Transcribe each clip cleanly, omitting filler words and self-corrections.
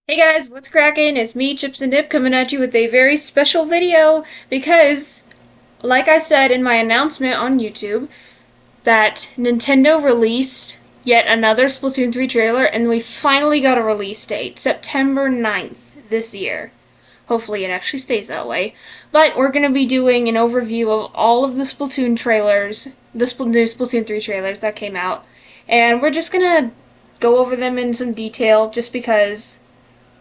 Hey guys, what's cracking? It's me, ChipsN'Dip, coming at you with a very special video because, like I said in my announcement on YouTube, that Nintendo released yet another Splatoon 3 trailer and we finally got a release date, September 9th this year. Hopefully it actually stays that way. But we're going to be doing an overview of all of the Splatoon trailers, the new Splatoon 3 trailers that came out, and we're just going to go over them in some detail just because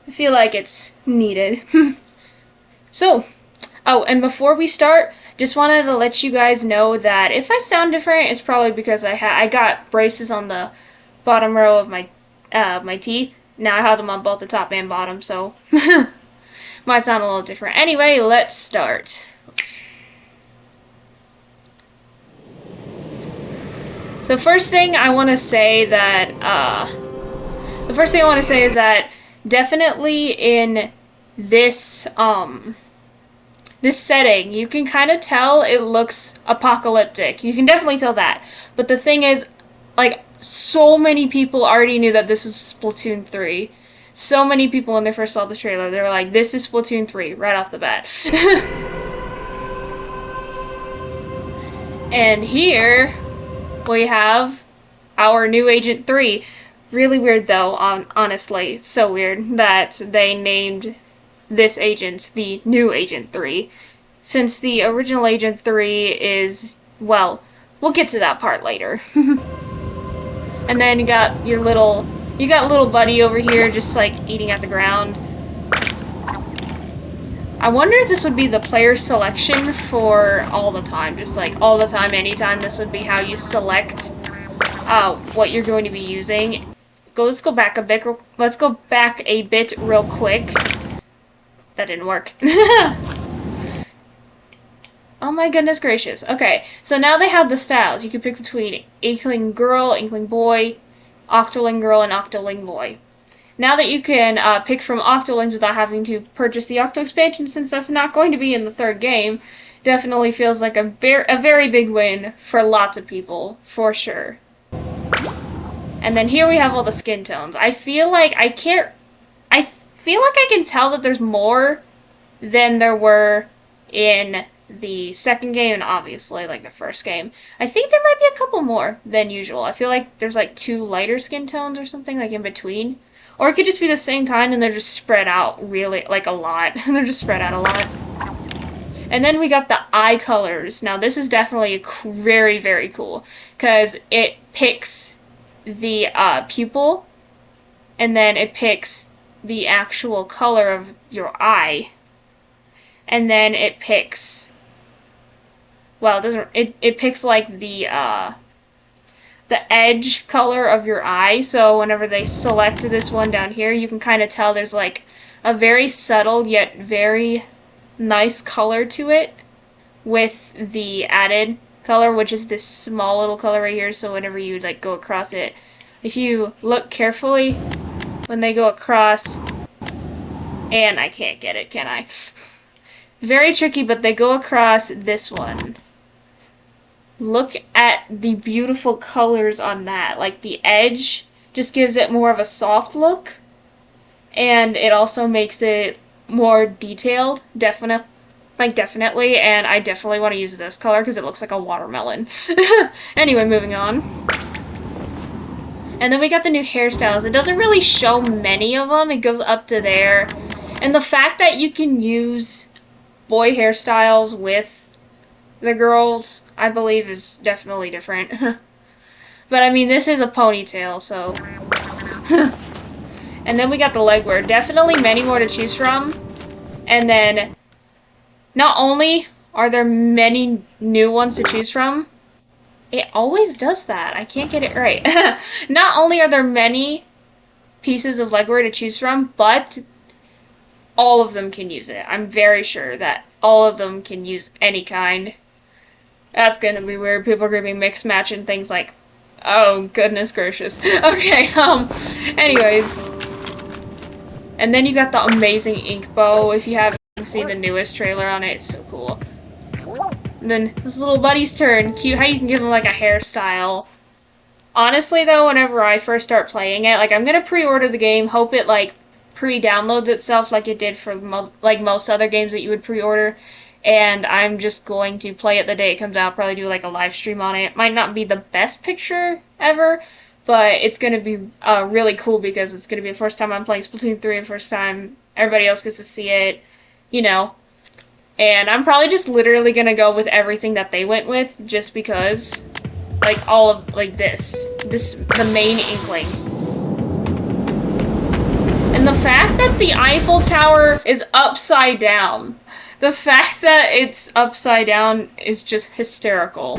I feel like it's needed. So, oh, and before we start, just wanted to let you guys know that if I sound different, it's probably because I got braces on the bottom row of my teeth. Now I have them on both the top and bottom, so might sound a little different. Anyway, let's start. So first thing I want to say is that definitely in this this setting, you can kind of tell it looks apocalyptic. You can definitely tell that. But the thing is, like, so many people already knew that this is Splatoon 3. So many people when they first saw the trailer, they were like, this is Splatoon 3 right off the bat. And here we have our new Agent 3. Really weird though, honestly. So weird that they named this agent the new Agent 3. Since the original Agent 3 is, well, we'll get to that part later. And then you got little buddy over here just like eating at the ground. I wonder if this would be the player selection for all the time. Just like all the time, anytime, this would be how you select what you're going to be using. Let's go back a bit. Let's go back a bit real quick. That didn't work. Oh my goodness gracious. Okay, so now they have the styles. You can pick between Inkling Girl, Inkling Boy, Octoling Girl, and Octoling Boy. Now that you can pick from Octolings without having to purchase the Octo expansion, since that's not going to be in the third game, definitely feels like a very big win for lots of people, for sure. And then here we have all the skin tones. I feel like I can tell that there's more than there were in the second game and obviously like the first game. I think there might be a couple more than usual. I feel like there's like 2 lighter skin tones or something like in between. Or it could just be the same kind and they're just spread out really like a lot. They're just spread out a lot. And then we got the eye colors. Now this is definitely very cool because it picks the pupil, and then it picks the actual color of your eye, and then it picks, well, it picks like the edge color of your eye. So whenever they select this one down here, you can kind of tell there's like a very subtle yet very nice color to it with the added color, which is this small little color right here. So whenever you like go across it, if you look carefully when they go across, and I can't get it, can I? Very tricky, but they go across this one. Look at the beautiful colors on that. Like the edge just gives it more of a soft look, and it also makes it more detailed, definitely, and I definitely want to use this color because it looks like a watermelon. Anyway, moving on. And then we got the new hairstyles. It doesn't really show many of them. It goes up to there. And the fact that you can use boy hairstyles with the girls, I believe, is definitely different. But I mean, this is a ponytail, so... And then we got the legwear. Definitely many more to choose from. And then, not only are there many new ones to choose from, it always does that. I can't get it right. Not only are there many pieces of legwear to choose from, but all of them can use it. I'm very sure that all of them can use any kind. That's gonna be weird. People are gonna be mix matching things like, oh goodness gracious. Okay, anyways. And then you got the amazing ink bow. If you haven't seen the newest trailer on it, it's so cool. And then this little buddy's turn. Cute how you can give him like a hairstyle. Honestly though, whenever I first start playing it, like I'm gonna pre-order the game, hope it like pre-downloads itself like it did for like most other games that you would pre-order. And I'm just going to play it the day it comes out, probably do like a live stream on it. Might not be the best picture ever, but it's going to be really cool because it's going to be the first time I'm playing Splatoon 3 and first time everybody else gets to see it, you know. And I'm probably just literally going to go with everything that they went with just because, like, all of, like, the main Inkling. And the fact that the Eiffel Tower is upside down. The fact that it's upside down is just hysterical.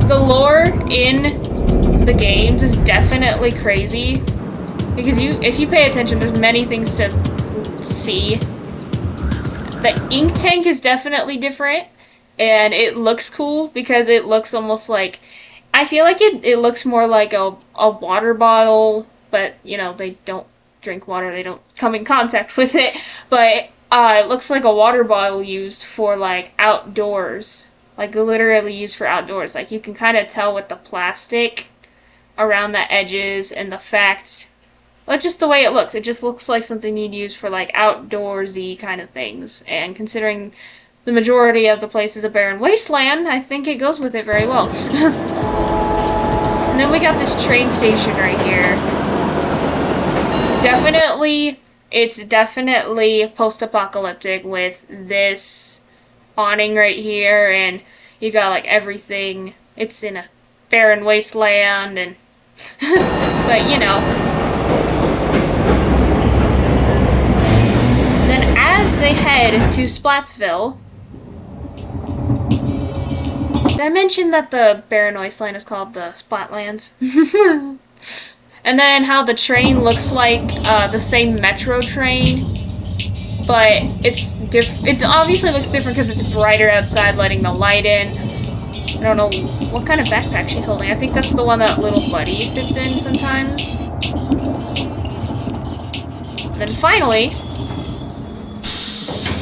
The lore in the games is definitely crazy. Because if you pay attention, there's many things to see. The ink tank is definitely different. And it looks cool because it looks almost like... I feel like it looks more like a water bottle. But, you know, they don't drink water. They don't come in contact with it. But... it looks like a water bottle used for, like, outdoors. Like, literally used for outdoors. Like, you can kind of tell with the plastic around the edges and the fact... Well, just the way it looks. It just looks like something you'd use for, like, outdoorsy kind of things. And considering the majority of the place is a barren wasteland, I think it goes with it very well. And then we got this train station right here. It's definitely post-apocalyptic with this awning right here, and you got, like, everything. It's in a barren wasteland, and... but, you know. Then as they head to Splatsville... Did I mention that the barren wasteland is called the Splatlands? And then how the train looks like the same metro train, but it obviously looks different because it's brighter outside, letting the light in. I don't know what kind of backpack she's holding. I think that's the one that little buddy sits in sometimes. And then finally,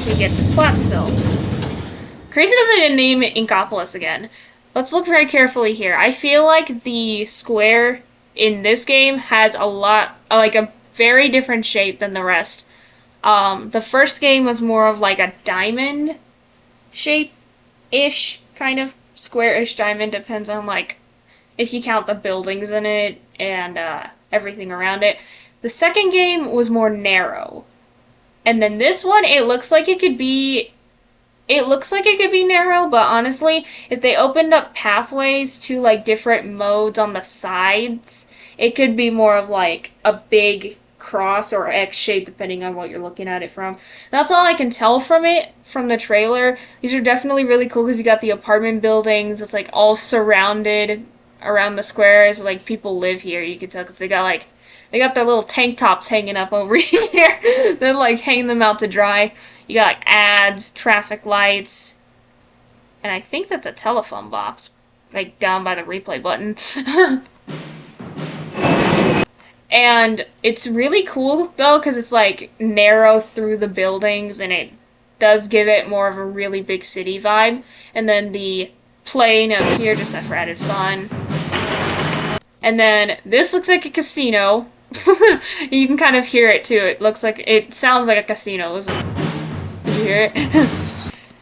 we get to Splatsville. Crazy that they didn't name it Inkopolis again. Let's look very carefully here. I feel like the square in this game has a very different shape than the rest. The first game was more of like a diamond shape-ish, kind of square-ish diamond, depends on like if you count the buildings in it and everything around it. The second game was more narrow. And then this one, it looks like it could be narrow, but honestly, if they opened up pathways to, like, different modes on the sides, it could be more of, like, a big cross or X shape, depending on what you're looking at it from. That's all I can tell from the trailer. These are definitely really cool because you got the apartment buildings. It's, like, all surrounded around the squares. Like, people live here, you can tell, because they got their little tank tops hanging up over here. They're, like, hanging them out to dry. You got, like, ads, traffic lights, and I think that's a telephone box, like, down by the replay button. And it's really cool, though, because it's, like, narrow through the buildings, and it does give it more of a really big city vibe. And then the plane up here, just for added fun. And then this looks like a casino. You can kind of hear it, too. It sounds like a casino, isn't it? Did you hear it?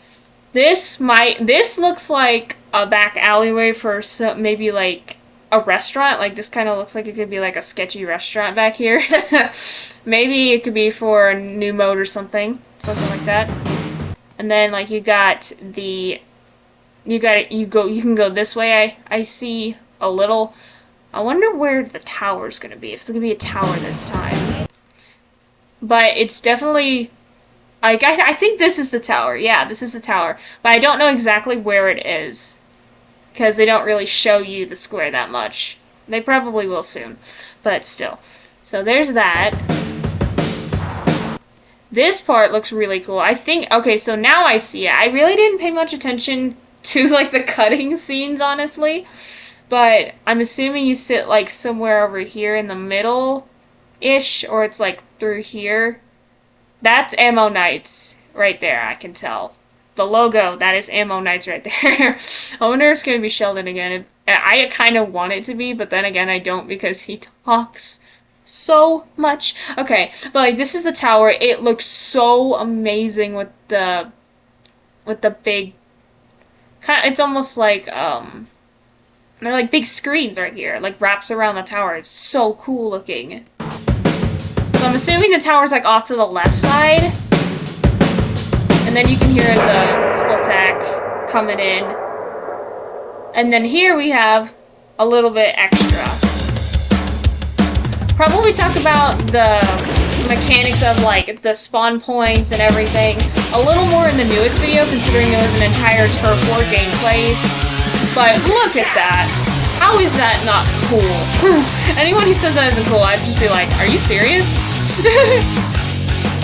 This looks like a back alleyway for maybe like a restaurant. Like this kind of looks like it could be like a sketchy restaurant back here. Maybe it could be for a new mode or something like that. And then like you can go this way. I see a little. I wonder where the tower's gonna be. If it's gonna be a tower this time. But it's definitely. I think this is the tower. Yeah, this is the tower. But I don't know exactly where it is. Because they don't really show you the square that much. They probably will soon. But still. So there's that. This part looks really cool. Okay, so now I see it. I really didn't pay much attention to, like, the cutting scenes, honestly. But I'm assuming you sit, like, somewhere over here in the middle-ish. Or it's, like, through here. That's Ammo Knights right there, I can tell. The logo, that is Ammo Knights right there. I wonder if it's going to be Sheldon again. I kind of want it to be, but then again I don't because he talks so much. Okay, but like this is the tower. It looks so amazing with the big kind. It's almost like they're like big screens right here, like wraps around the tower. It's so cool looking. So I'm assuming the tower's like off to the left side, and then you can hear the Splatoon coming in. And then here we have a little bit extra. Probably talk about the mechanics of like the spawn points and everything a little more in the newest video, considering it was an entire Turf War gameplay. But look at that! How is that not cool? Anyone who says that isn't cool, I'd just be like, are you serious?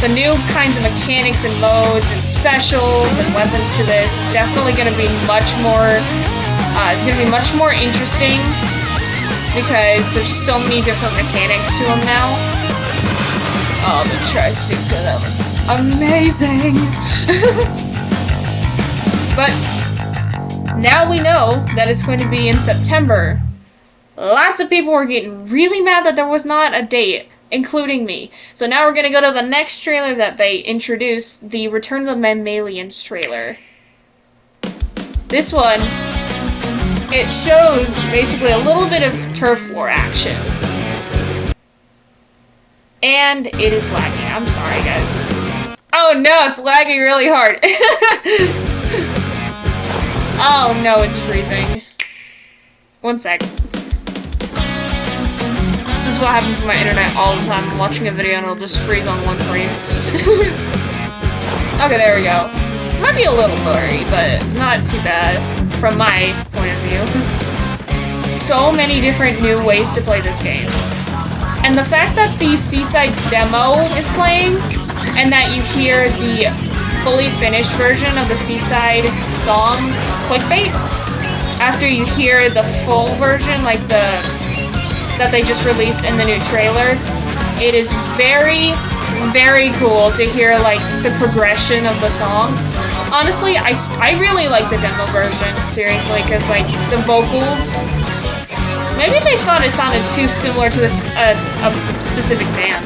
The new kinds of mechanics and modes and specials and weapons to this is definitely going to be much more. It's going to be much more interesting because there's so many different mechanics to them now. Oh, the Trizuka, that looks amazing! But now we know that it's going to be in September. Lots of people were getting really mad that there was not a date, including me. So now we're going to go to the next trailer that they introduced, the Return of the Mammalians trailer. This one, it shows basically a little bit of Turf War action. And it is lagging. I'm sorry, guys. Oh no, it's lagging really hard. Oh no, it's freezing. One sec. This is what happens with my internet all the time. I'm watching a video and it'll just freeze on one frame. Okay, there we go. Might be a little blurry, but not too bad from my point of view. So many different new ways to play this game. And the fact that the Seaside demo is playing, and that you hear the fully finished version of the Seaside song, Clickbait, after you hear the full version, like that they just released in the new trailer, it is very, very cool to hear like the progression of the song. Honestly, I really like the demo version, seriously, because like the vocals, maybe they thought it sounded too similar to a specific band.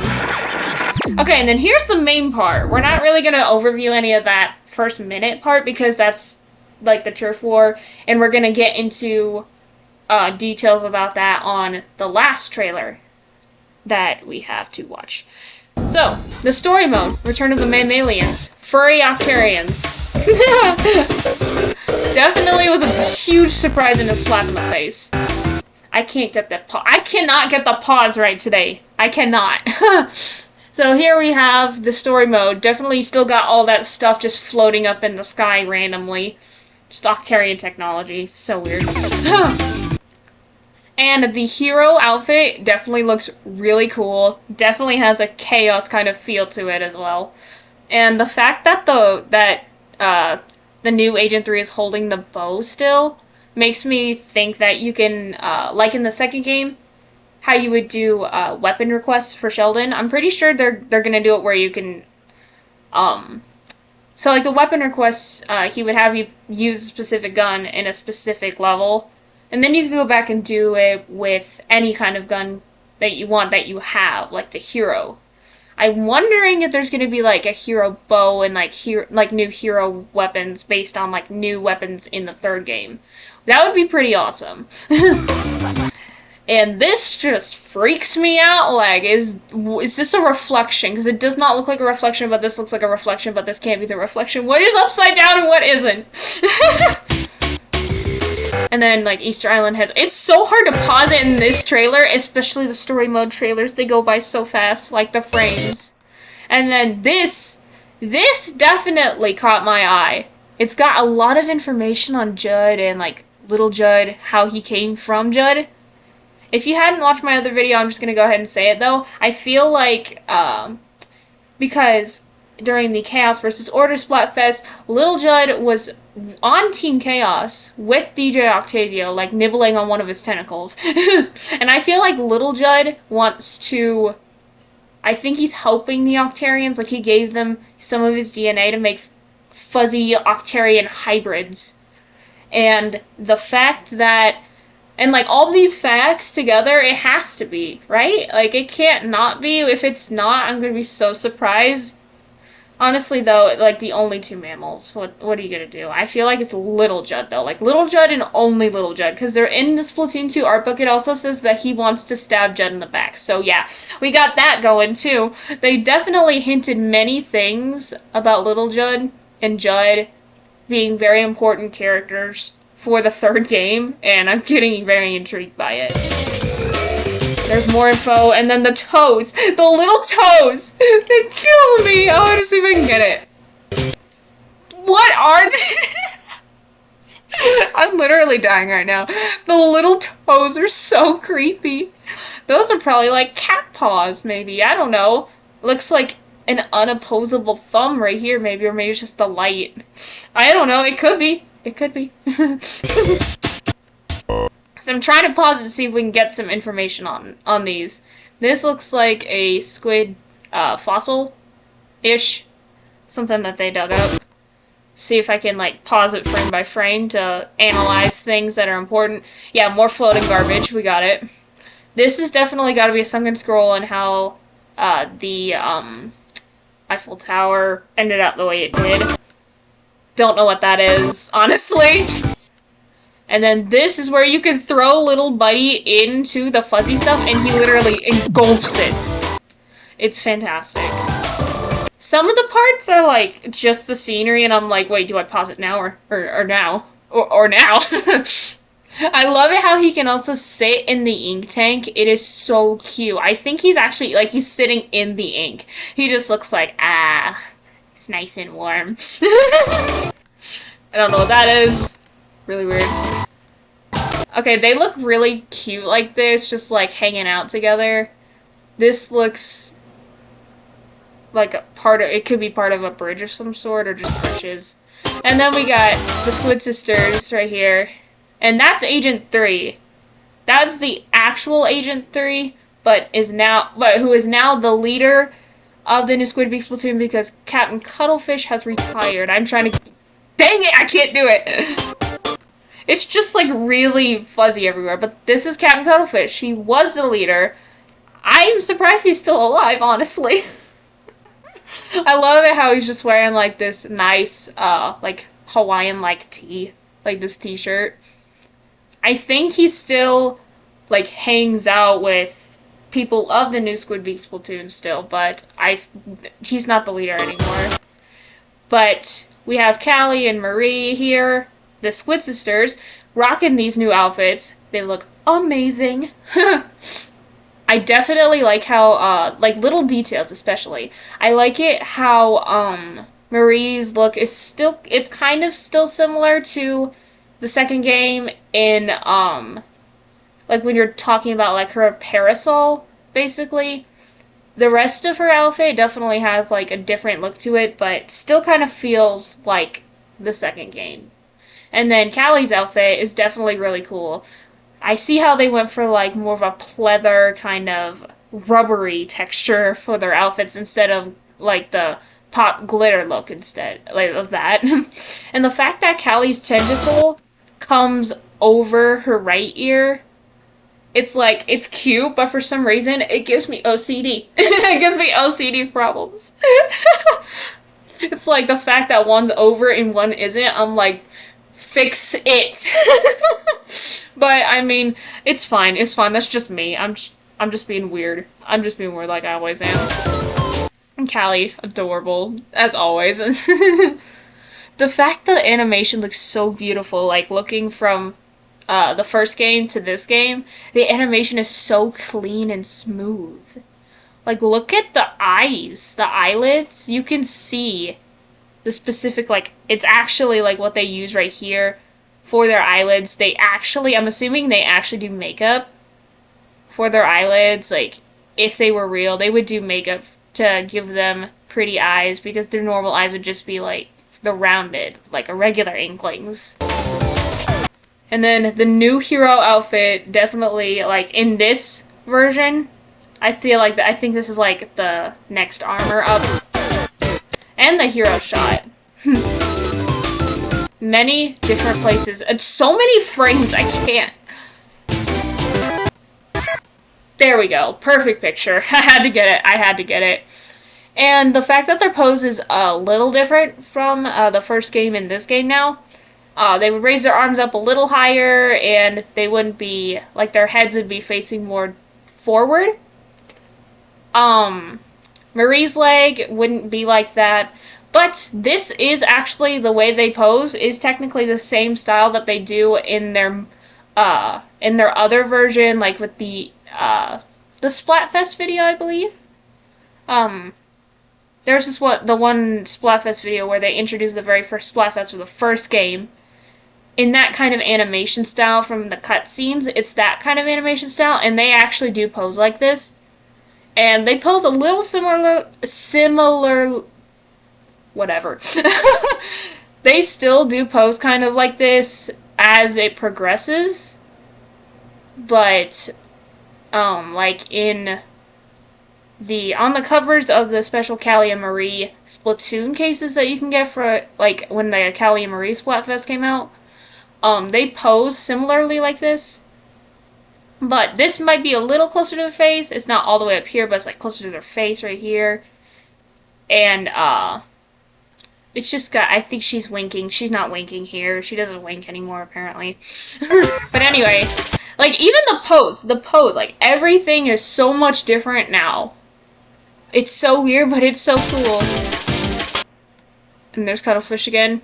Okay, and then here's the main part. We're not really going to overview any of that first minute part because that's like the Turf War, and we're going to get into details about that on the last trailer that we have to watch. So, the story mode, Return of the Mammalians, Furry Octarians. Definitely was a huge surprise and a slap in the face. I can't get that I cannot get the pause right today. I cannot. So here we have the story mode. Definitely still got all that stuff just floating up in the sky randomly. Just Octarian technology. So weird. And the hero outfit definitely looks really cool. Definitely has a chaos kind of feel to it as well. And the fact that the new Agent 3 is holding the bow still makes me think that you can, like in the second game, how you would do weapon requests for Sheldon. I'm pretty sure they're gonna do it where you can, so like the weapon requests, he would have you use a specific gun in a specific level, and then you can go back and do it with any kind of gun that you want that you have, like the hero. I'm wondering if there's gonna be like a hero bow and like new hero weapons based on like new weapons in the third game. That would be pretty awesome. And this just freaks me out. Like, is this a reflection? Because it does not look like a reflection, but this looks like a reflection, but this can't be the reflection. What is upside down and what isn't? And then, like, Easter Island has... It's so hard to pause it in this trailer, especially the story mode trailers. They go by so fast, like the frames. And then this definitely caught my eye. It's got a lot of information on Judd and, like, little Judd, how he came from Judd. If you hadn't watched my other video, I'm just going to go ahead and say it, though. I feel like, because during the Chaos vs. Order Splatfest, Little Judd was on Team Chaos with DJ Octavio, like, nibbling on one of his tentacles. And I feel like Little Judd wants to... I think he's helping the Octarians, like, he gave them some of his DNA to make fuzzy Octarian hybrids. And the fact that And, like, all these facts together, it has to be, right? Like, it can't not be. If it's not, I'm gonna be so surprised. Honestly, though, like, the only two mammals, what are you gonna do? I feel like it's Little Judd, though. Like, Little Judd and only Little Judd, because they're in the Splatoon 2 art book. It also says that he wants to stab Judd in the back. So, yeah, we got that going, too. They definitely hinted many things about Little Judd and Judd being very important characters for the third game, and I'm getting very intrigued by it. There's more info, and then the toes! The little toes! It kills me! I want to see if I can get it. What are they? I'm literally dying right now. The little toes are so creepy. Those are probably like cat paws, maybe. I don't know. Looks like an unopposable thumb right here, maybe, or maybe it's just the light. I don't know. It could be. It could be. So I'm trying to pause it to see if we can get some information on these. This looks like a squid fossil-ish. Something that they dug up. See if I can, like, pause it frame by frame to analyze things that are important. Yeah, more floating garbage. We got it. This has definitely got to be a sunken scroll and how the Eiffel Tower ended up the way it did. Don't know what that is, honestly. And then this is where you can throw little Buddy into the fuzzy stuff and he literally engulfs it. It's fantastic. Some of the parts are like just the scenery and I'm like, wait, do I pause it now or now? Or now? I love it how he can also sit in the ink tank. It is so cute. I think he's actually, like, he's sitting in the ink. He just looks like, it's nice and warm. I don't know what that is. Really weird. Okay, they look really cute like this, just like hanging out together. This looks like a part of, it could be part of a bridge of some sort or just bushes. And then we got the Squid Sisters right here. And that's Agent 3. That's the actual Agent 3, but who is now the leader of the new Squid Beak Splatoon because Captain Cuttlefish has retired. I'm trying to... Dang it, I can't do it! It's just, like, really fuzzy everywhere, but this is Captain Cuttlefish. He was the leader. I'm surprised he's still alive, honestly. I love it how he's just wearing, like, this nice, like, Hawaiian-like tee. Like, this t-shirt. I think he still, like, hangs out with people of the new Squid Beak Splatoon still, but he's not the leader anymore. But we have Callie and Marie here, the Squid Sisters, rocking these new outfits. They look amazing. I definitely like how, like, little details especially. I like it how, Marie's look is still, it's kind of still similar to the second game in, like, when you're talking about, like, her parasol, basically. The rest of her outfit definitely has, like, a different look to it, but still kind of feels like the second game. And then Callie's outfit is definitely really cool. I see how they went for, like, more of a pleather kind of rubbery texture for their outfits instead of, like, the pop glitter look instead, like, of that. And the fact that Callie's tentacle comes over her right ear, it's like, it's cute, but for some reason, it gives me OCD. It gives me OCD problems. It's like the fact that one's over and one isn't, I'm like, fix it. But, I mean, it's fine, that's just me. I'm just being weird. I'm just being weird like I always am. And Callie, adorable, as always. The fact that the animation looks so beautiful, like, looking from the first game to this game, the animation is so clean and smooth. Like, look at the eyes, the eyelids, you can see the specific, like, it's actually, like, what they use right here for their eyelids. They actually, I'm assuming they actually do makeup for their eyelids. Like, if they were real, they would do makeup to give them pretty eyes, because their normal eyes would just be, like, the rounded, like a regular Inkling's. And then the new hero outfit, definitely, like, in this version, I feel like, I think this is, like, the next armor up. And the hero shot. Many different places. And so many frames, I can't. There we go. Perfect picture. I had to get it. I had to get it. And the fact that their pose is a little different from the first game and this game now. They would raise their arms up a little higher, and they wouldn't be, like, their heads would be facing more forward. Marie's leg wouldn't be like that. But this is actually, the way they pose is technically the same style that they do in their other version, like with the Splatfest video, I believe. There's this the one Splatfest video where they introduced the very first Splatfest for the first game. In that kind of animation style from the cutscenes, it's that kind of animation style, and they actually do pose like this. And they pose a little similar, whatever. They still do pose kind of like this as it progresses. But, like in on the covers of the special Callie and Marie Splatoon cases that you can get for, like, when the Callie and Marie Splatfest came out, they pose similarly like this. But this might be a little closer to the face. It's not all the way up here, but it's, like, closer to their face right here. And, it's just got, I think she's winking. She's not winking here. She doesn't wink anymore, apparently. But anyway, like, even the pose, like, everything is so much different now. It's so weird, but it's so cool. And there's Cuttlefish again.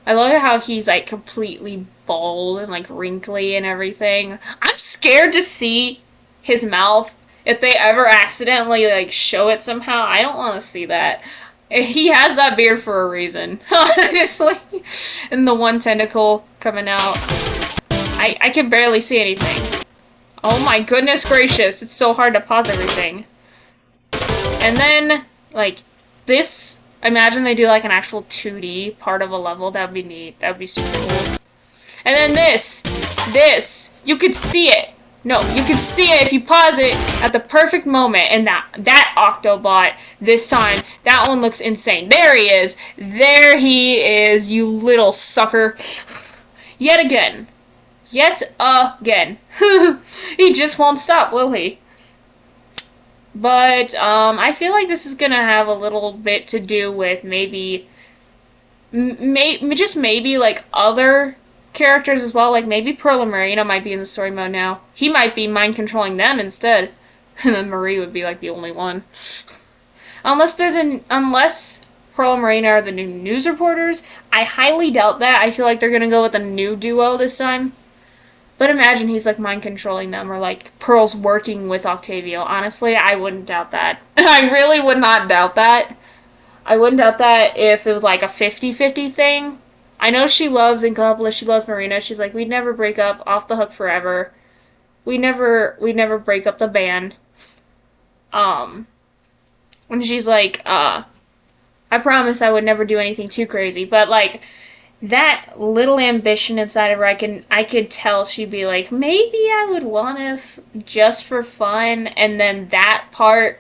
I love how he's, like, completely bald and, like, wrinkly and everything. I'm scared to see his mouth. If they ever accidentally, like, show it somehow, I don't want to see that. He has that beard for a reason, honestly. And the one tentacle coming out. I can barely see anything. Oh my goodness gracious, it's so hard to pause everything. And then, like, this, imagine they do, like, an actual 2D part of a level. That would be neat. That would be super cool. And then this, you could see it. No, you can see it if you pause it at the perfect moment. And that Octobot, this time, that one looks insane. There he is. There he is, you little sucker. Yet again. Yet again. He just won't stop, will he? But, I feel like this is gonna have a little bit to do with maybe, just maybe, like, other characters as well. Like, maybe Pearl and Marina might be in the story mode now. He might be mind-controlling them instead. And then Marie would be, like, the only one. Unless Pearl and Marina are the new news reporters. I highly doubt that. I feel like they're gonna go with a new duo this time. But imagine he's, like, mind-controlling them, or, like, Pearl's working with Octavio. Honestly, I wouldn't doubt that. I really would not doubt that. I wouldn't doubt that if it was, like, a 50-50 thing. I know she loves Incomplice, she loves Marina. She's like, we'd never break up, off the hook forever. We'd never break up the band. And she's like, I promise I would never do anything too crazy. But, like, that little ambition inside of her, I could tell she'd be like, maybe I would want to, just for fun, and then that part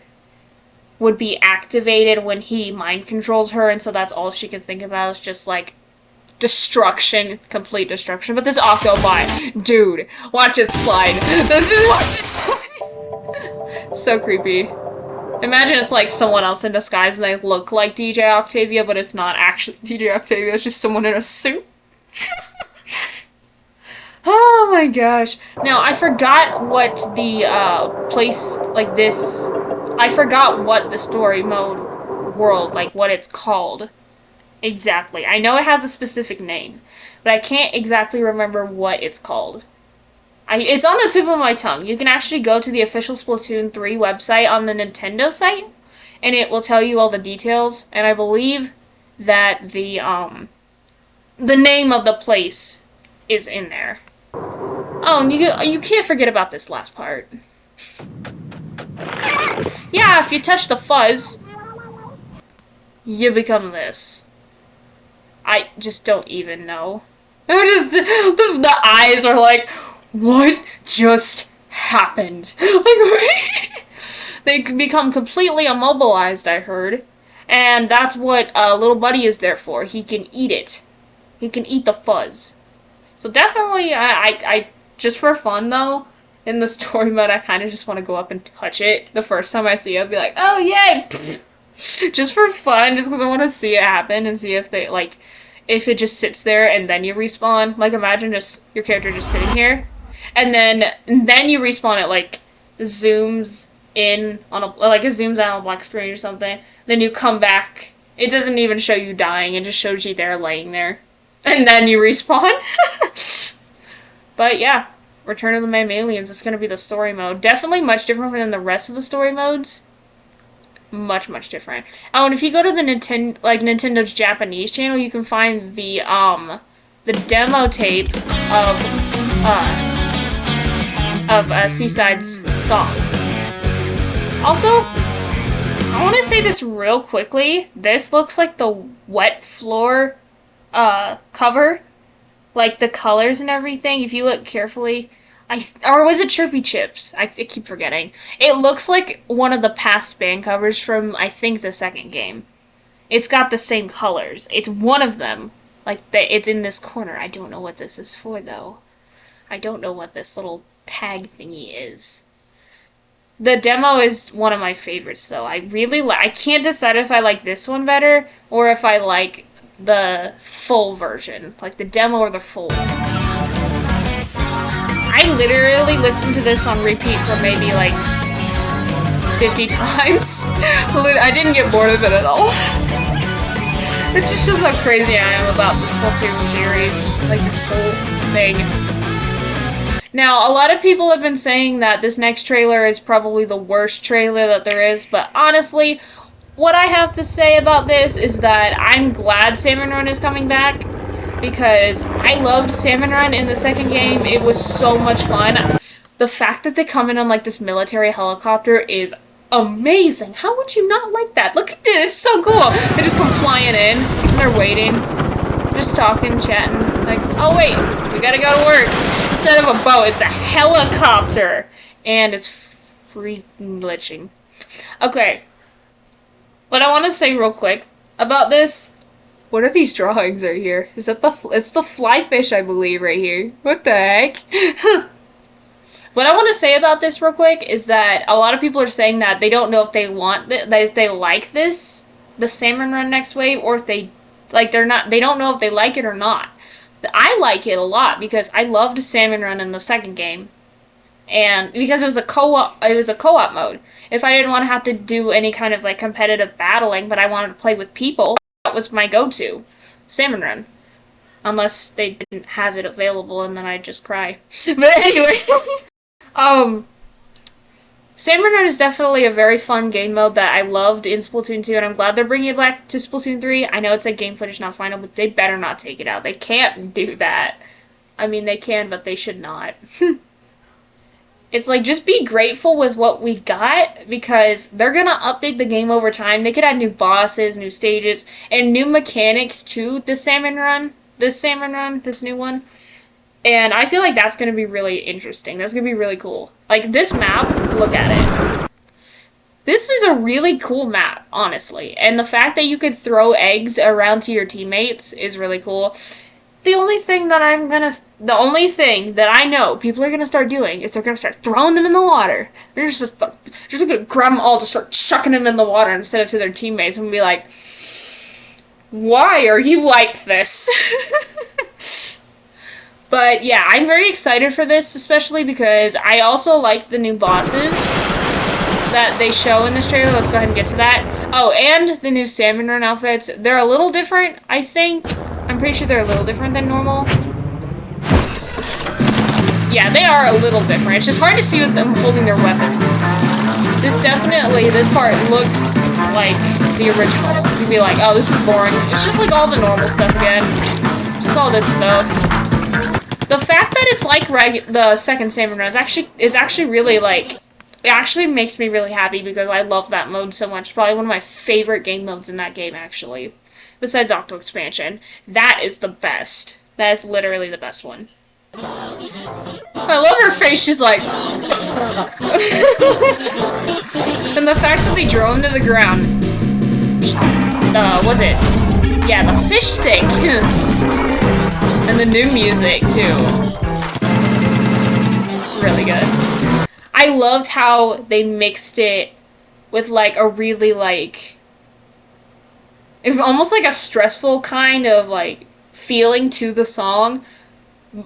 would be activated when he mind controls her, and so that's all she can think about is just, like, destruction, complete destruction. But this Octobot, dude, watch it slide. Just watch it slide. So creepy. Imagine it's like someone else in disguise and they look like DJ Octavia, but it's not actually DJ Octavia, it's just someone in a suit. Oh my gosh. Now, I forgot what the place like this, I forgot what the story mode world, like what it's called. Exactly. I know it has a specific name, but I can't exactly remember what it's called. It's on the tip of my tongue. You can actually go to the official Splatoon 3 website on the Nintendo site, and it will tell you all the details, and I believe that the name of the place is in there. Oh, and you can't forget about this last part. Yeah, if you touch the fuzz, you become this. I just don't even know. The eyes are like, what just happened? Like, they become completely immobilized, I heard. And that's what Little Buddy is there for. He can eat it. He can eat the fuzz. So definitely, I just for fun though, in the story mode, I kind of just want to go up and touch it the first time I see it. I'll be like, oh, yay! Just for fun, just because I want to see it happen and see if they, like, if it just sits there and then you respawn. Like, imagine just your character just sitting here, and then you respawn, it, like, zooms in on a, like, it zooms out on a black screen or something. Then you come back. It doesn't even show you dying. It just shows you there laying there. And then you respawn. But yeah, Return of the Mammalians is going to be the story mode. Definitely much different than the rest of the story modes. Much, much different. Oh, and if you go to the Nintendo's Japanese channel, you can find the demo tape of Seaside's song. Also, I want to say this real quickly. This looks like the wet floor cover, like the colors and everything. If you look carefully, or was it Chirpy Chips? I keep forgetting. It looks like one of the past band covers from, I think, the second game. It's got the same colors. It's one of them. Like, it's in this corner. I don't know what this is for, though. I don't know what this little tag thingy is. The demo is one of my favorites, though. I really I can't decide if I like this one better, or if I like the full version. Like, the demo or the full. I literally listened to this on repeat for maybe, like, 50 times. I didn't get bored of it at all. It's just how crazy I am about the Splatoon series. Like, this whole thing. Now, a lot of people have been saying that this next trailer is probably the worst trailer that there is, but honestly, what I have to say about this is that I'm glad Salmon Run is coming back, because I loved Salmon Run in the second game. It was so much fun. The fact that they come in on, like, this military helicopter is amazing. How would you not like that? Look at this, it's so cool. They just come flying in, and they're waiting, just talking, chatting, like, oh wait, we gotta go to work. Instead of a boat, it's a helicopter, and it's freaking glitching. Okay, what I want to say real quick about this, what are these drawings right here? Is that it's the fly fish, I believe, right here. What the heck? What I want to say about this real quick is that a lot of people are saying that they don't know if they want that if they like this, the Salmon Run next wave, or if they they don't know if they like it or not. I like it a lot because I loved Salmon Run in the second game, and because it was a co-op mode. If I didn't want to have to do any kind of, like, competitive battling, but I wanted to play with people, that was my go-to, Salmon Run. Unless they didn't have it available, and then I'd just cry. But anyway, Salmon Run is definitely a very fun game mode that I loved in Splatoon 2, and I'm glad they're bringing it back to Splatoon 3. I know it's like game footage, not final, but they better not take it out. They can't do that. I mean, they can, but they should not. It's like, just be grateful with what we got, because they're gonna update the game over time. They could add new bosses, new stages, and new mechanics to this new one. And I feel like that's going to be really interesting. That's going to be really cool. Like, this map, look at it. This is a really cool map, honestly. And the fact that you could throw eggs around to your teammates is really cool. The only thing that I know people are going to start doing is they're going to start throwing them in the water. They're just going to grab them all to start chucking them in the water instead of to their teammates and be like, why are you like this? But yeah, I'm very excited for this, especially because I also like the new bosses that they show in this trailer. Let's go ahead and get to that. Oh, and the new Salmon Run outfits. They're a little different, I think. I'm pretty sure they're a little different than normal. Yeah, they are a little different. It's just hard to see with them holding their weapons. This part looks like the original. You'd be like, oh, this is boring. It's just like all the normal stuff again. Just all this stuff. The fact that it's like the second Salmon Run is actually really, like, it actually makes me really happy because I love that mode so much. Probably one of my favorite game modes in that game, actually. Besides Octo Expansion. That is the best. That is literally the best one. I love her face, she's like... And the fact that they drove him to the ground. What's it? Yeah, the fish stick. And the new music, too. Really good. I loved how they mixed it with, like, a really, like, it's almost like a stressful kind of, like, feeling to the song,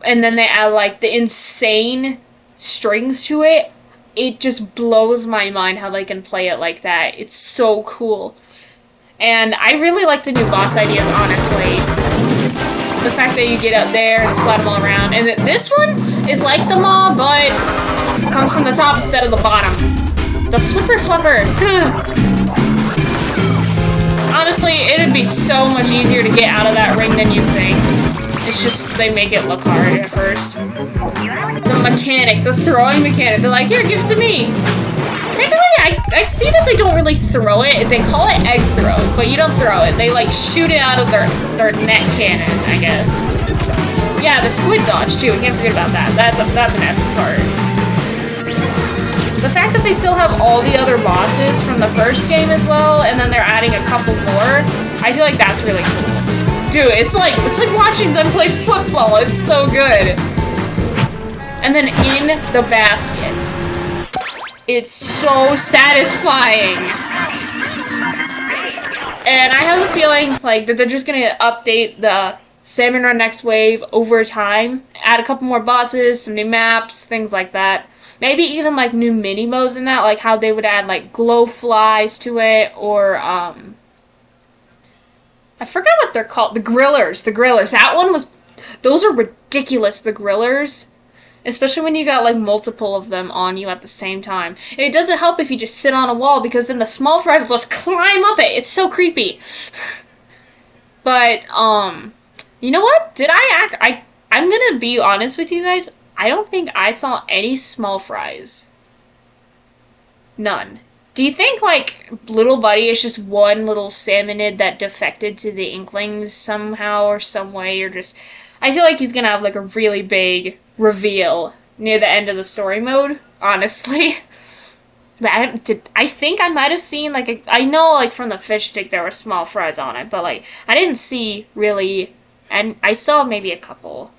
and then they add, like, the insane strings to it. It just blows my mind how they can play it like that. It's so cool. And I really like the new boss ideas, honestly. The fact that you get out there and splat them all around. And this one is like the maw, but comes from the top instead of the bottom. The flipper flipper. Honestly, it'd be so much easier to get out of that ring than you think. It's just, they make it look hard at first. The mechanic, the throwing mechanic. They're like, here, give it to me. Technically, I see that they don't really throw it. They call it egg throw, but you don't throw it. They, like, shoot it out of their net cannon, I guess. Yeah, the squid dodge, too. We can't forget about that. That's an epic part. The fact that they still have all the other bosses from the first game as well, and then they're adding a couple more, I feel like that's really cool. Dude, it's like watching them play football. It's so good. And then in the basket, it's so satisfying. And I have a feeling like that they're just gonna update the Salmon Run Next Wave over time, add a couple more bosses, some new maps, things like that. Maybe even like new mini modes in that, like how they would add like glow flies to it, or I forgot what they're called. The grillers. That one was, those are ridiculous, the grillers. Especially when you got, like, multiple of them on you at the same time. And it doesn't help if you just sit on a wall, because then the small fries will just climb up it. It's so creepy. But, you know what? I'm gonna be honest with you guys. I don't think I saw any small fries. None. Do you think, like, Little Buddy is just one little salmonid that defected to the Inklings somehow or some way, or just... I feel like he's gonna have, like, a really big reveal near the end of the story mode, honestly. But I think I might have seen, like, I know, like, from the fish stick there were small fries on it, but, like, I didn't see really... And I saw maybe a couple.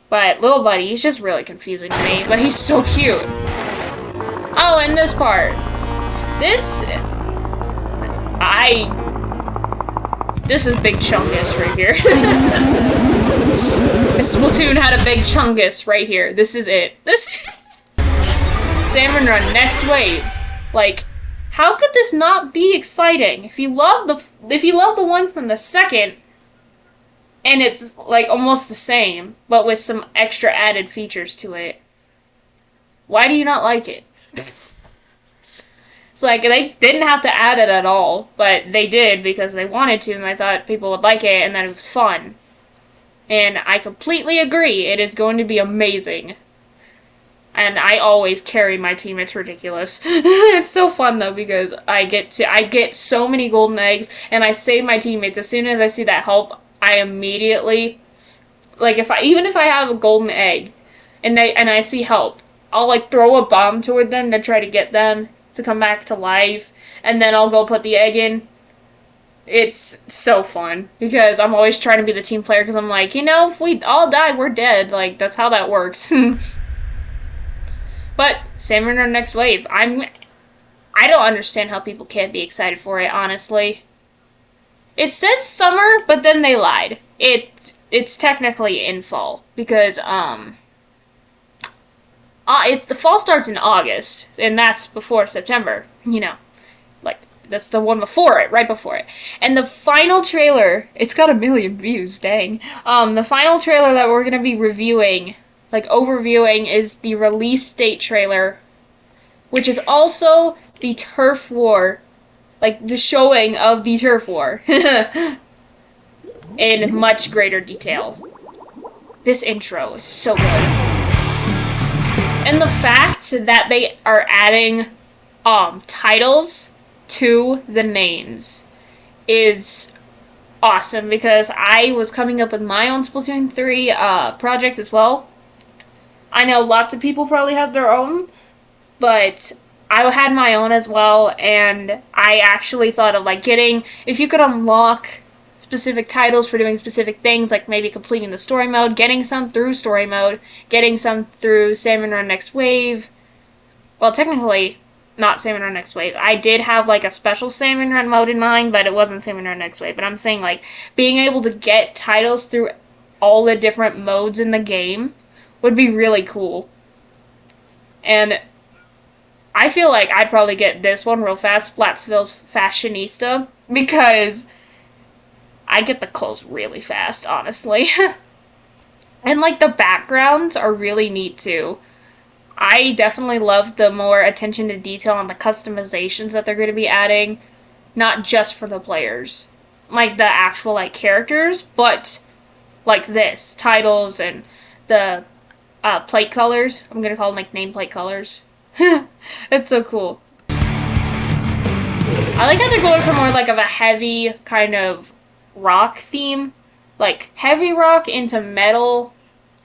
But Little Buddy, he's just really confusing to me, but he's so cute. Oh, and this part. This is Big Chungus right here. Splatoon had a Big Chungus right here. This is it. This Salmon Run Next Wave. Like, how could this not be exciting? If you love the one from the second, and it's like almost the same, but with some extra added features to it, why do you not like it? It's like, they didn't have to add it at all, but they did because they wanted to, and I thought people would like it, and that it was fun. And I completely agree, it is going to be amazing. And I always carry my team, it's ridiculous. It's so fun, though, because I get so many golden eggs, and I save my teammates. As soon as I see that help, I immediately, like, even if I have a golden egg, and I see help, I'll, like, throw a bomb toward them to try to get them to come back to life, and then I'll go put the egg in. It's so fun, because I'm always trying to be the team player, because I'm like, you know, if we all die, we're dead. Like, that's how that works. But, Salmon Run Next Wave, I don't understand how people can't be excited for it, honestly. It says summer, but then they lied. It's technically in fall, because, the fall starts in August, and that's before September, you know. Like, that's the one before it, right before it. And the final trailer, it's got 1 million views, dang. The final trailer that we're gonna be reviewing, like, overviewing, is the release date trailer, which is also the turf war, like, the showing of the turf war, in much greater detail. This intro is so good. And the fact that they are adding titles to the names is awesome, because I was coming up with my own Splatoon 3 project as well. I know lots of people probably have their own, but I had my own as well, and I actually thought of, like, if you could unlock specific titles for doing specific things, like maybe completing the story mode, getting some through story mode, getting some through Salmon Run Next Wave, well, technically, not Salmon Run Next Wave. I did have, like, a special Salmon Run mode in mind, but it wasn't Salmon Run Next Wave. But I'm saying, like, being able to get titles through all the different modes in the game would be really cool. And I feel like I'd probably get this one real fast, Splatsville's Fashionista, because I get the clothes really fast, honestly. And, like, the backgrounds are really neat, too. I definitely love the more attention to detail on the customizations that they're going to be adding, not just for the players. Like, the actual, like, characters, but, like, this. Titles and the plate colors. I'm going to call them, like, nameplate colors. It's so cool. I like how they're going for more, like, of a heavy kind of rock theme. Like, heavy rock into metal.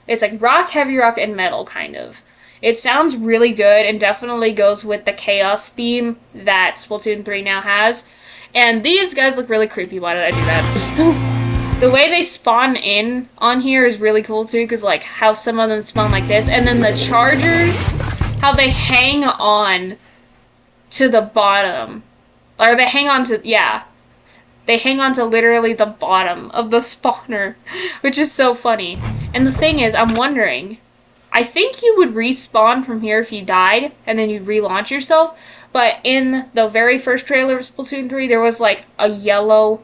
It's, like, rock, heavy rock, and metal, kind of. It sounds really good and definitely goes with the chaos theme that Splatoon 3 now has. And these guys look really creepy. Why did I do that? The way they spawn in on here is really cool too, because like how some of them spawn like this. And then the chargers, how they hang on to the bottom. Or they hang on to, yeah. They hang on to literally the bottom of the spawner, which is so funny. And the thing is, I'm wondering, I think you would respawn from here if you died, and then you'd relaunch yourself. But in the very first trailer of Splatoon 3, there was like a yellow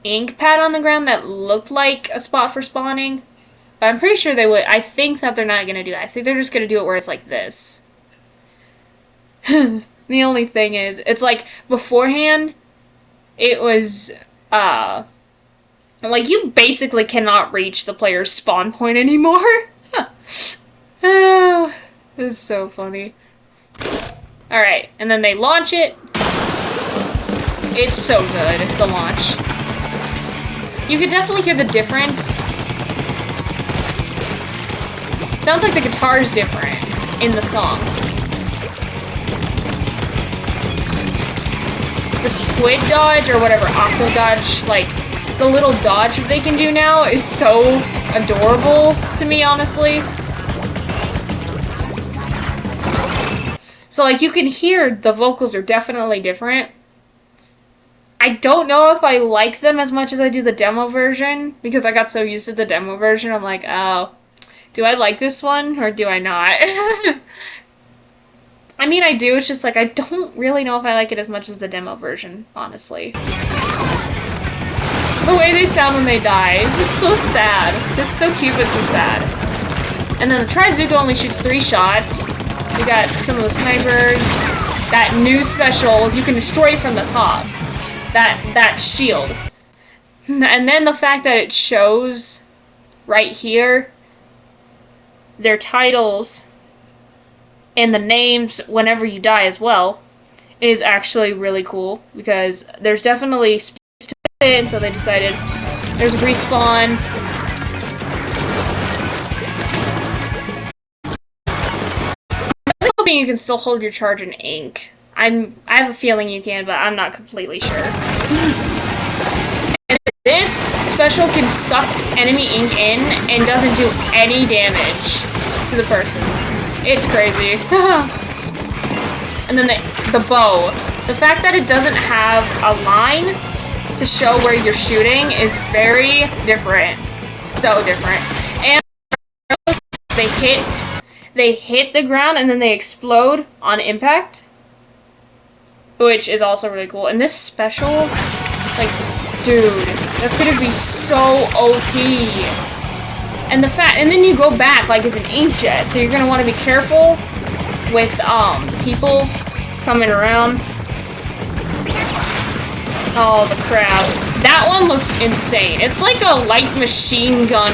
ink pad on the ground that looked like a spot for spawning. But I'm pretty sure they would. I think that they're not going to do that. I think they're just going to do it where it's like this. The only thing is, it's like beforehand, it was, like you basically cannot reach the player's spawn point anymore. Oh, this is so funny. Alright, and then they launch it. It's so good, the launch. You could definitely hear the difference. Sounds like the guitar's different in the song. The squid dodge, or whatever, octo dodge, like, the little dodge that they can do now is so adorable to me, honestly. So, like, you can hear the vocals are definitely different. I don't know if I like them as much as I do the demo version, because I got so used to the demo version, I'm like, oh, do I like this one, or do I not? I mean, I do, it's just, like, I don't really know if I like it as much as the demo version, honestly. The way they sound when they die, it's so sad. It's so cute, but so sad. And then the Trizuka only shoots 3 shots. We got some of the snipers. That new special, you can destroy from the top. That shield. And then the fact that it shows right here their titles and the names whenever you die as well is actually really cool, because there's definitely space to it, and so they decided there's a respawn. You can still hold your charge in ink. I have a feeling you can, but I'm not completely sure. And this special can suck enemy ink in and doesn't do any damage to the person. It's crazy. And then the bow. The fact that it doesn't have a line to show where you're shooting is very different. So different. And they hit the ground and then they explode on impact, which is also really cool. And this special, like, dude, that's gonna be so OP. And then you go back like it's an inkjet, so you're gonna want to be careful with people coming around. Oh, the crowd. That one looks insane. It's like a light machine gun.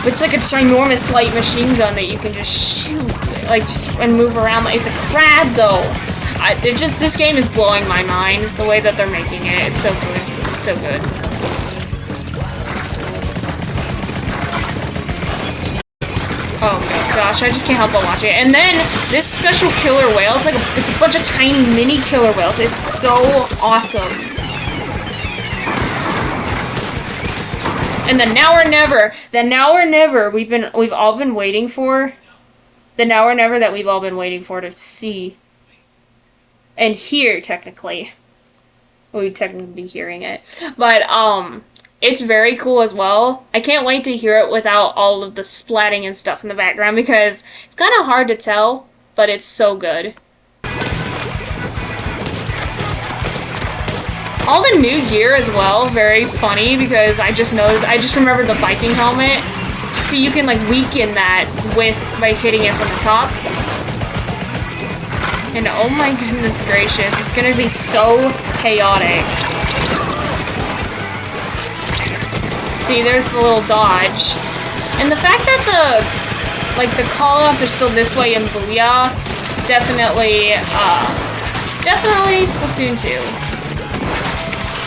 It's like a ginormous light machine gun that you can just shoot, like, and move around. It's a crab, though. This game is blowing my mind, the way that they're making it. It's so good. It's so good. Oh my gosh, I just can't help but watch it. And then, this special killer whale, it's a bunch of tiny mini killer whales. It's so awesome. And the now or never we've all been waiting for The now or never that we've all been waiting for to see and hear, technically. We'd technically be hearing it. But, it's very cool as well. I can't wait to hear it without all of the splatting and stuff in the background because it's kind of hard to tell, but it's so good. All the new gear as well, very funny because I just remembered the Viking helmet. So you can like weaken that by hitting it from the top. And oh my goodness gracious, it's gonna be so chaotic. See, there's the little dodge. And the fact that the call-outs are still this way in Booyah, definitely Splatoon 2.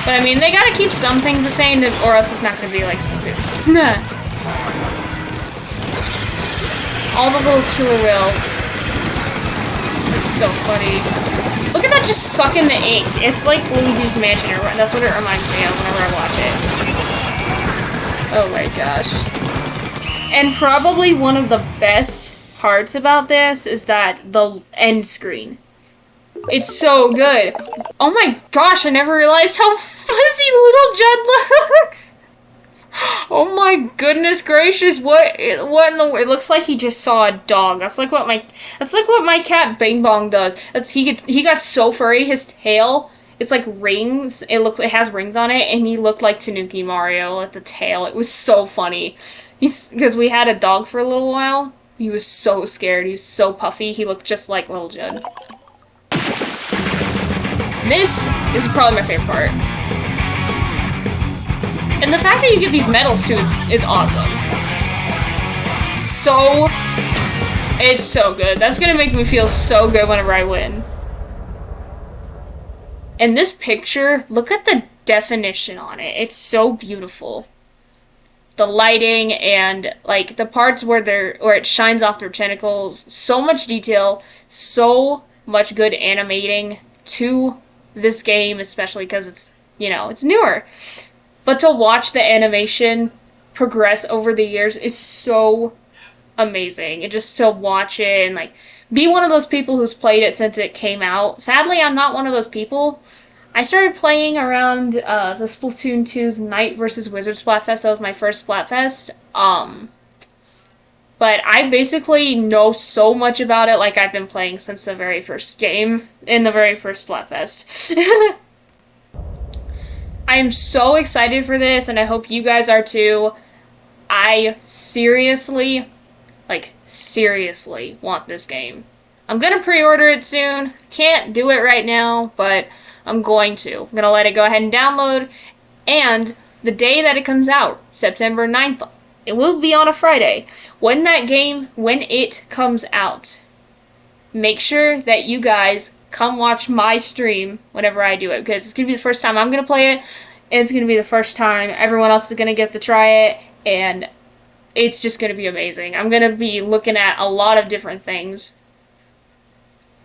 But I mean, they gotta keep some things the same, or else it's not gonna be like Splatoon. All the little killer whales. It's so funny. Look at that just sucking the ink. It's like Luigi's Mansion, that's what it reminds me of whenever I watch it. Oh my gosh. And probably one of the best parts about this is that the end screen. It's so good. Oh my gosh, I never realized how fuzzy little Judd looks. Oh my goodness gracious, what in the it looks like he just saw a dog. That's like what my cat Bing Bong does. He got so furry, his tail, it's like rings. It has rings on it, and he looked like Tanuki Mario at the tail. It was so funny. Because we had a dog for a little while. He was so scared. He was so puffy. He looked just like little Judd. This is probably my favorite part. And the fact that you get these medals too is awesome. It's so good. That's gonna make me feel so good whenever I win. And this picture, look at the definition on it. It's so beautiful. The lighting and like the parts where it shines off their tentacles. So much detail, so much good animating to this game, especially because it's, it's newer. But to watch the animation progress over the years is so amazing. And just to watch it and, be one of those people who's played it since it came out. Sadly, I'm not one of those people. I started playing around the Splatoon 2's Knight vs. Wizard Splatfest. That was my first Splatfest. But I basically know so much about it, I've been playing since the very first game in the very first Splatfest. I am so excited for this, and I hope you guys are too. I seriously want this game. I'm gonna pre-order it soon. Can't do it right now, but I'm going to. I'm gonna let it go ahead and download, and the day that it comes out, September 9th, it will be on a Friday. When it comes out, make sure that you guys come watch my stream whenever I do it, because it's going to be the first time I'm going to play it, and it's going to be the first time everyone else is going to get to try it, and it's just going to be amazing. I'm going to be looking at a lot of different things.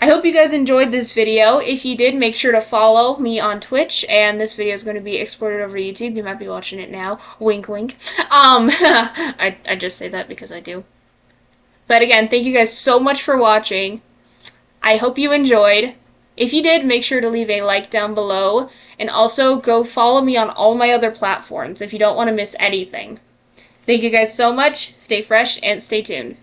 I hope you guys enjoyed this video. If you did, make sure to follow me on Twitch, and this video is going to be exported over YouTube. You might be watching it now. Wink, wink. I just say that because I do. But again, thank you guys so much for watching. I hope you enjoyed. If you did, make sure to leave a like down below, and also go follow me on all my other platforms if you don't want to miss anything. Thank you guys so much. Stay fresh and stay tuned.